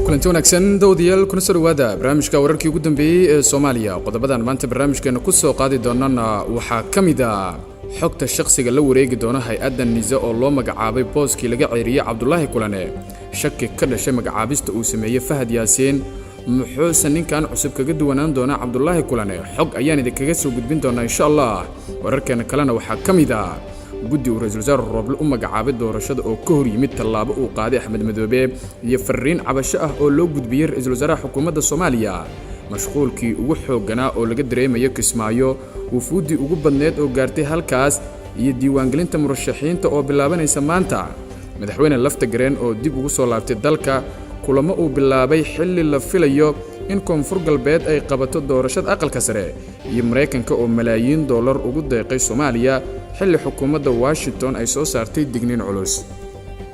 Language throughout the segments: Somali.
kulanti wanaagsan dawdiyaal kuna soo dhawaada barnaamijka wararkii ugu dambeeyay ee Soomaaliya qodobadan maanta barnaamijkeena ku soo qaadi doonana waxaa kamid ah xogta shakhsiga la wareegi doona hay'adda NISA oo loo magacaabay booskii laga ceyriyay Cabdullaahi Kulane shaki ka dhashay magacaabista uu sameeyay Fahad Yaasiin muxuu ninkan cusub kaga duwanaan doona Cabdullaahi Kulane xog ayaan idinkaga soo gudbin doonaa insha Allah wararkeena kalena waxaa kamid ah guddi uu ra'iisul wasaare Roble u magacaabay doorashada oo ka hor yimid tallaabo uu qaaday Axmed Madoobe iyo fariin cabasho ah oo loo gudbiyay ra'iisul wasaaraha xukuumadda Soomaaliya mashquulkii ugu xooganaa oo laga dareemayo Kismaayo wufuudi ugu badneed oo gaartay halkaas iyo diiwaangelinta murashaxiinta oo bilaabanaysa maanta madaxweyne lafta gareen oo dib ugu soo laabtay dalka kulamo uu bilaabay xilli la filayo in koonfur galbeed ay qabato doorashada aqalka sare iyo Mareykanka oo malaayiin dollar ugu deeqay Soomaaliya xilli xukuumadda Washington ay soo saartay digniin culus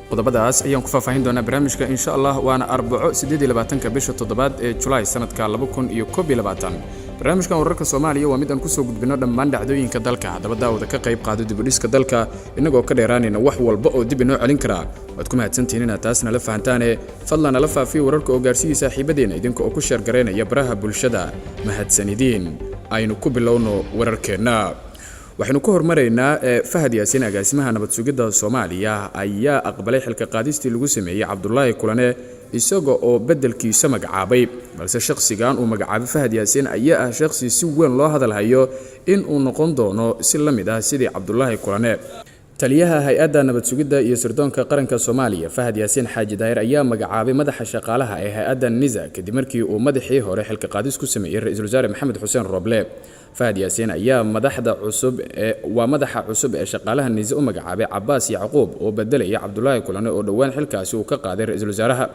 qodobadaas ayaan ku faahfaahin doonaa barnaamijka insha Allah waana Arbaco 28 bisha 7 ee July sanadka 2022 barnaamijkan wararka Soomaaliya waa mid aan ku soo gudbino dhammaan dhacdooyinka dalka dabadaawada ka qayb qaado dib u dhiska dalka inagoo ka dheeraanayna wax walba oo dib inoo celin kara waad ku mahadsantihiin inaad taasna la fahantaane fadlan la faafiyo wararka oo gaarsiiyay saaxiibadeena idinka oo ku share gareynaya baraha bulshada mahadsanidin aynu ku bilowno wararkeena waxaanu ku hormaraynaa Fahad Yaasiin agaasimaha nabad sugidda Soomaaliya ayaa aqbalay xilka qaadistii lagu sameeyay Cabdullaahi Kulane isagoo oo bedelkiisa magacaabay balse shakhsigan uu magacaabay Fahad Yaasiin ayaa ah shakhsi si weyn loo hadalhayo in uu noqon doono si la mid ah sidii Cabdullaahi Kulane taliyaha hay'adda nabad sugidda iyo sirdoonka qaranka Soomaaliya Fahad Yaasiin Xaaji Daahir ayaa magacaabay madaxa shaqaalaha ee hay'adda NISA kadib markii uu madaxii hore xilka qaadis ku sameeyay ra'iisul wasaare Maxamed Xuseen Roble Fahad Yaasiin ayaa madaxa cusub ee shaqaalaha NISA u magacaabay Cabbaas Yacquub oo bedelaya Cabdullaahi Kulane oo dhawaan xilkaasi uu ka qaaday ra'iisul wasaaraha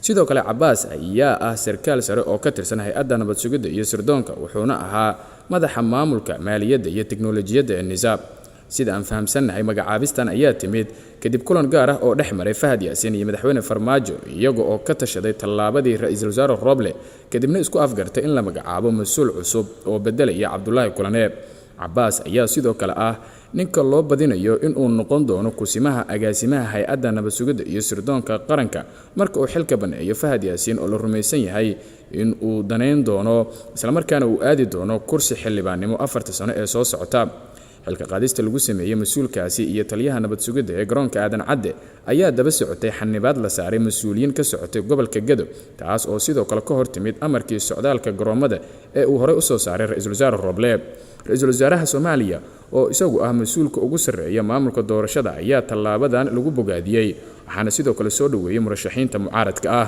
sidoo kale Cabbaas ayaa ah sarkaal sare oo ka tirsan hay'adda nabad sugidda iyo sirdoonka wuxuuna ahaa madaxa maamulka maaliyadda iyo tiknoolajiyadda ee NISA sida aan fahamsanahay magacaabistan ayaa timid kadib kulan gaar ah oo dhex maray Fahad Yaasiin iyo madaxweyne Farmaajo iyaga oo ka tashaday tallaabadii ra'iisul wasaare Roble kadibna isku afgartay in la magacaabo mas'uul cusub oo bedelaya Cabdullaahi Kulane Cabbaas ayaa sidoo kale ah ninka loo badinayo in uu noqon doono kusimaha agaasimaha hay'adda nabad sugidda iyo sirdoonka qaranka marka uu xilka baneeyo Fahad Yaasiin oo la rumaysan yahay in uu daneyn doono isla markaana uu aadi doono kursi xildhibaannimo 4 sano ee soo socota xilka qaadista lagu sameeyay mas'uulkaasi iyo taliyaha nabad sugidda ee garoonka Aadan Cadde ayaa daba socotay xanibaad la saaray mas'uuliyiin ka socotay gobolka Gedo taas oo sidoo kale ka hortimid amarkii socdaalka garoomada ee uu hore u soo saaray ra'iisul wasaare Roble ra'iisul wasaaraha Soomaaliya oo isagu ah mas'uulka ugu sarreeya maamulka doorashada ayaa tallaabadan lagu bogaadiyay waxaana sidoo kale soo dhaweeyay murashaxiinta mucaaradka ah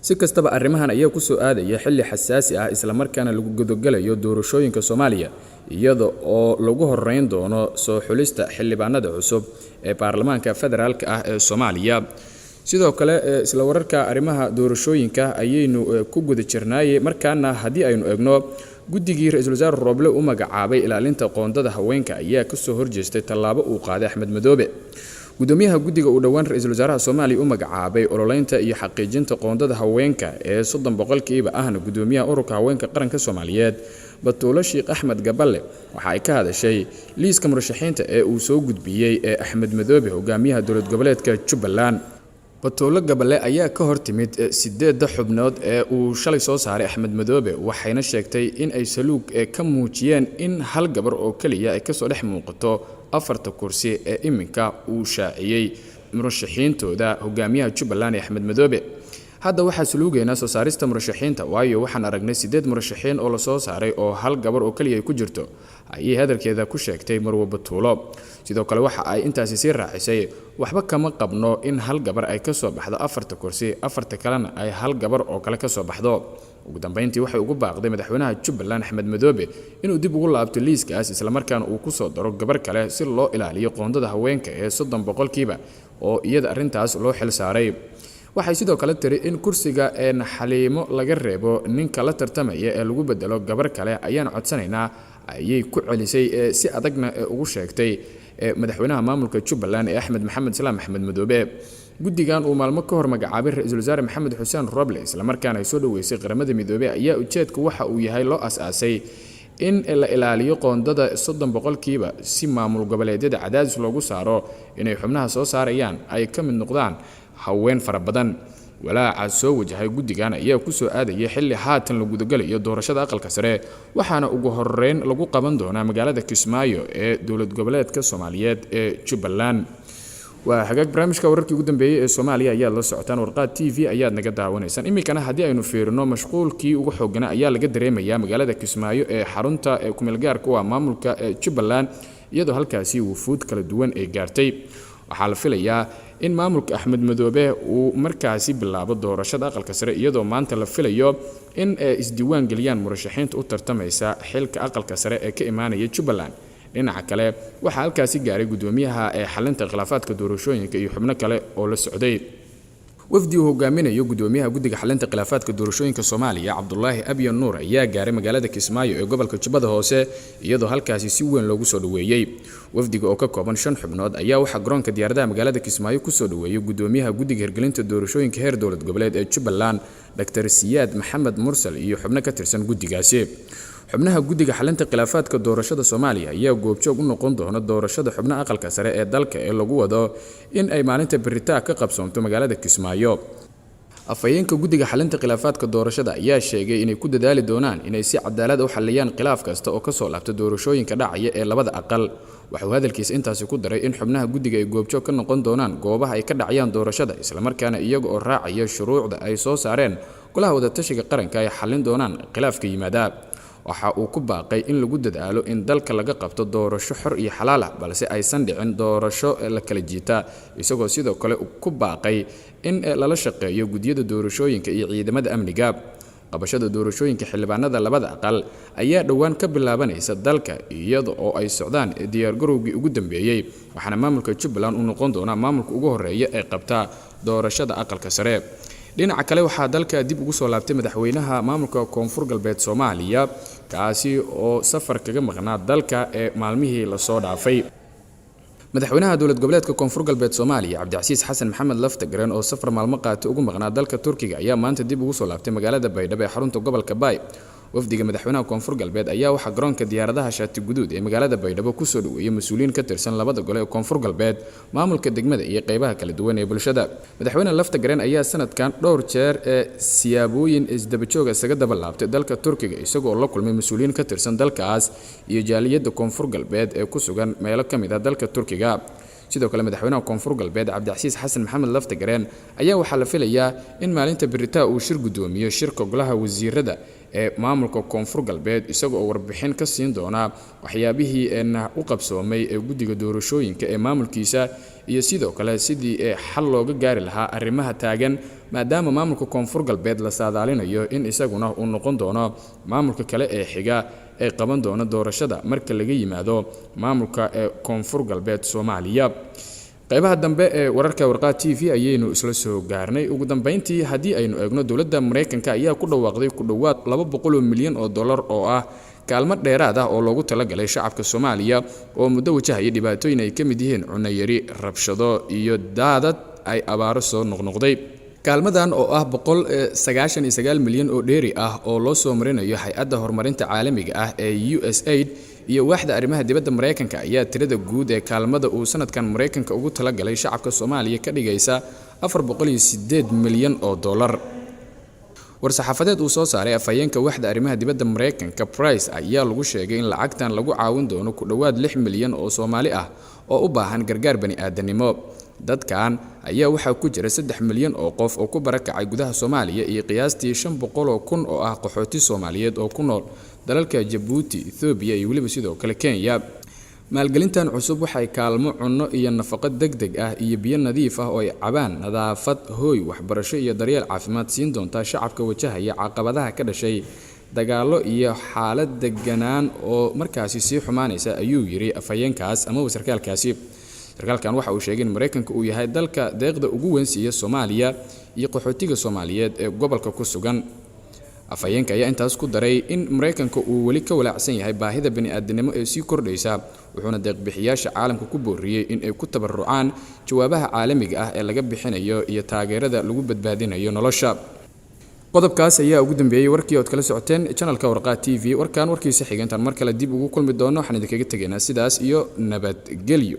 si kastaba arrimahan ayaa ku soo aadaya xilli xasaasi ah isla markaana lagu gudogalayo doorashooyinka Soomaaliya iyada oo lagu horeyn doono soo xulista xildhibaanada cusub ee baarlamaanka federaalka ah ee Soomaaliya sidoo kale isla wararka arrimaha doorashooyinka ayaynu ku guda jirnay markaana hadii aynu eegno guddigii ra'iisul wasaare Roble u magacaabay ilaalinta qoondada haweenka ayaa ka soo horjeestay tallaabo uu qaaday Axmed Madoobe gudoomiyaha guddiga uu dhawaan ra'iisul wasaaraha Soomaaliya u magacaabay ololeynta iyo xaqiijinta qoondada haweenka ee 30% ahna gudoomiyaha ururka haweenka qaranka Soomaaliyeed Batuulo Sheekh Axmed Gaballe waxa ay ka hadashay liiska murashaxiinta ee uu soo gudbiyay ee Axmed Madoobe hogaamiyaha dowlad goboleedka Jubbaland Batuulo Gaballe ayaa ka hortimid 8 xubnood ee uu shalay soo saaray Axmed Madoobe waxayna sheegtay in ay saluug ka muujiyeen in hal gabar oo kaliya ay ka soo dhex muuqato 4 kursi ee iminka uu shaaciyay murashaxiintooda hogaamiyaha Jubbaland Axmed Madoobe hadda waxa saluugeena soo saarista murashaxiinta waayo waxaan aragnay 8 murashaxiin oo la soo saaray oo hal gabar oo kaliya ay ku jirto ayay hadalkeeda ku sheegtay Marwo Batuulo sidoo kale waxa ay intaasi sii raacisay waxba kama qabno in hal gabar ay ka soo baxdo 4 kursi 4 kalena ay hal gabar oo kale ka soo baxdo ugu dambeyntii waxay ugu baaqday madaxweynaha Jubbaland Axmed Madoobe inuu dib ugu laabto liiskaas isla markaana uu ku soo daro gabar kale si loo ilaaliyo qoondada haweenka ee 30% oo iyada arintaas loo xil saaray waxay sidoo kale tiri in kursiga Xaliimo laga reebo ninka la tartamaya ee lagu bedelo gabar kale ayaan codsanaynaa ayay ku celisay si adagna ugu sheegtay madaxweynaha maamulka Jubbaland ee Axmed Maxamed Salaam Axmed Madoobe guddigan uu maalmo ka hor magacaabay ra'iisul wasaare Maxamed Xuseen Roble isla markaana ay soo dhaweysay qaramada midoobay ayaa ujeedku waxa uu yahay loo asaasay in la ilaaliyo qoondada 30% si maamul goboleedyada cadaadis loogu saaro inay xubnaha soo saarayaan ay ka mid noqdaan haween fara badan walaaca soo wajahay guddigan ayaa ku soo aadaya xilli haatan la gudagalayo doorashada aqalka sare waxaana ugu horeyn lagu qaban doonaa magaalada Kismaayo ee dowlad goboleedka Soomaaliyeed ee Jubbaland. waa hagaag barnaamijka wararkii ugu dambeeyay ee Soomaaliya ayaa la socotaan warqad TV ayaad naga daawanaysaan. Imikana haddii aynu fiirino mashquulkii ugu xoogana ayaa laga dareemayaa magaalada Kismaayo ee xarunta kumeel gaarka waa maamulka Jubbaland iyadoo halkaasi wufuud kala duwan ay gaartay. waxaa la filayaa in maamulka Axmed Madoobe uu markaasi bilaabo doorashada aqalka sare iyadoo maanta la filayo in isdiiwaan galiyaan murashaxiinta u tartamaysa xilka aqalka sare ee ka imaanaya Jubbaland. dhinaca kale waxaa halkaasi gaaray gudoomiyaha xalinta khilaafaadka doorashooyinka iyo xubno kale oo la socday. wafdi uu hogaaminayo gudoomiyaha guddiga xalinta khilaafaadka doorashooyinka Soomaaliya Cabdullaahi Abyan Nuur ayaa gaaray magaalada Kismaayo ee gobolka Jubbada Hoose iyadoo halkaasi si weyn loogu soo dhaweeyay. wafdiga oo ka kooban 5 xubnood ayaa waxa garoonka diyaaradaha magaalada Kismaayo ku soo dhaweeyay gudoomiyaha guddiga hirgelinta doorashooyinka heer dowlad goboleed ee Jubbaland Dr. Siyaad Maxamed Mursal iyo xubno ka tirsan guddigaasi. xubnaha guddiga xalinta khilaafaadka doorashada Soomaaliya ayaa goobjoog u noqon doona doorashada xubnaha aqalka sare ee dalka ee lagu wado in ay maalinta berita ka qabsoonto magaalada Kismaayo. afayeenka guddiga xalinta khilaafaadka doorashada ayaa sheegay inay ku dadaali doonaan inay si cadaalad u xaliyaan khilaaf kasta oo ka soo laabta doorashooyinka dhacaya ee labada aqal. wuxuu hadalkiisa intaasi ku daray in xubnaha guddiga ay goobjoog ka noqon doonaan goobaha ay ka dhacayaan doorashada isla markaana iyaga oo raacaya shuruucda ay soo saareen golaha wada tashiga qaranka ay xalin doonaan khilaafka yimaada. waxa uu ku baaqay in lagu dadaalo in dalka laga qabto doorasho xor iyo xalaal ah balse aysan dhicin doorasho la kala jiita isagoo sidoo kale ku baaqay in lala shaqeeyo gudiyada doorashooyinka iyo ciidamada amniga. qabashada doorashooyinka xildhibaanada labada aqal ayaa dhowaan ka bilaabanaysa dalka iyada oo ay socdaan diyaargarowgii ugu dambeeyay waxaana maamulka Jubbaland uu noqon doona maamulka ugu horeeya ee qabta doorashada aqalka sare. dhinaca kale waxaa dalka dib ugu soo laabtay madaxweynaha maamulka Koonfur Galbeed Soomaaliya kaasi oo safar kaga maqnaa dalka ee maalmihii la soo dhaafay. madaxweynaha dowlad goboleedka Koonfur Galbeed Soomaaliya Cabdicasiis Xasan Maxamed Laftagareen oo safar maalmo qaatay ugu maqnaa dalka Turkiga ayaa maanta dib ugu soo laabtay magaalada Baydhabo ee xarunta gobolka Baay. wafdiga madaxweynaha Koonfur Galbeed ayaa waxa garoonka diyaaradaha Shaati Guduud ee magaalada Baydhabo ku soo dhaweeyay mas'uuliyiin ka tirsan labada gole ee Koonfur Galbeed, maamulka degmada iyo qaybaha kala duwan ee bulshada. madaxweynaha Laftagareen ayaa sanadkan dhowr jeer siyaabooyin isdaba joog isaga daba laabtay dalka Turkiga isagoo la kulmay mas'uuliyiin ka tirsan dalkaas iyo jaaliyadda Koonfur Galbeed ee ku sugan meelo ka mid ah dalka Turkiga. sidoo kale madaxweynaha Koonfur Galbeed Cabdicasiis Xasan Maxamed Laftagareen ayaa waxa la filayaa in maalinta berita uu shir gudoomiyo shirka golaha wasiirada ee maamulka Koonfur Galbeed isagoo warbixin ka siin doona waxyaabihii u qabsoomay ee guddiga doorashooyinka ee maamulkiisa iyo sidoo kale sidii xal looga gaari lahaa arrimaha taagan maadaama maamulka Koonfur Galbeed la saadaalinayo in isaguna uu noqon doono maamulka kale ee xiga ee qaban doona doorashada marka laga yimaado maamulka Koonfur Galbeed Soomaaliya. qaybaha dambe ee wararka warqad TV ayaynu isla soo gaarnay. ugu dambeyntii haddii aynu eegno dowladda Mareykanka ayaa ku dhawaaqday ku dhawaad $200 milyan oo ah kaalmo dheeraad ah oo loogu talagalay shacabka Soomaaliya oo muddo wajahaya dhibaatooyin ay ka mid yihiin cunno yari, rabshado iyo daadad ay abaaro soo noqnoqday. kaalmadan oo ah $199 milyan oo dheeri ah oo loo soo marinayo hay'adda horumarinta caalamiga ah ee USAID iyo waaxda arrimaha dibadda Mareykanka ayaa tirada guud ee kaalmada uu sanadkan Mareykanka ugu talagalay shacabka Soomaaliya ka dhigaysa $408 milyan oo dollar. war-saxaafadeed uu soo saaray afhayeenka waaxda arrimaha dibadda Mareykanka Price ayaa lagu sheegay in lacagtan lagu caawin doono ku dhawaad 6 milyan oo Soomaali ah oo u baahan gargaar bani'aadanimo. dadkan ayaa waxaa ku jira 3 milyan oo qof oo ku barakacay gudaha Soomaaliya iyo qiyaastii 500,000 oo ah qaxooti Soomaaliyeed oo ku nool dalalka Djibouti, Ethiopia iyo waliba sidoo kale Kenya. maalgelintan cusub waxay kaalmo cunno iyo nafaqo degdeg ah iyo biyo nadiif ah oo ay cabaan, nadaafad, hooy, waxbarasho iyo daryeel caafimaad siin doonta shacabka wajahaya caqabadaha ka dhashay dagaalo iyo xaalad deganaan oo markaasi sii xumaanaysa ayuu yiri afhayeenkaas ama wasarkaalkaasi. sarkaalkan waxa uu sheegay in Mareykanka uu yahay dalka deeqda ugu weyn siiya Soomaaliya iyo qaxootiga Soomaaliyeed ee gobolka ku sugan. afhayeenka ayaa intaas ku daray in Mareykanka uu wali ka walaacsan yahay baahida bani'aadanimo ee sii kordhaysa wuxuuna deeq-bixiyaasha caalamka ku booriyay in ay ku tabarucaan jawaabaha caalamiga ah ee laga bixinayo iyo taageerada lagu badbaadinayo nolosha. qodobkaas ayaa ugu dambeeyay warkii aad kala socoteen channelka warqad TV. warkan warkiisa xigeentan mar kale dib ugu kulmi doono waxaan idinkaga tegaynaa sidaas iyo nabadgelyo.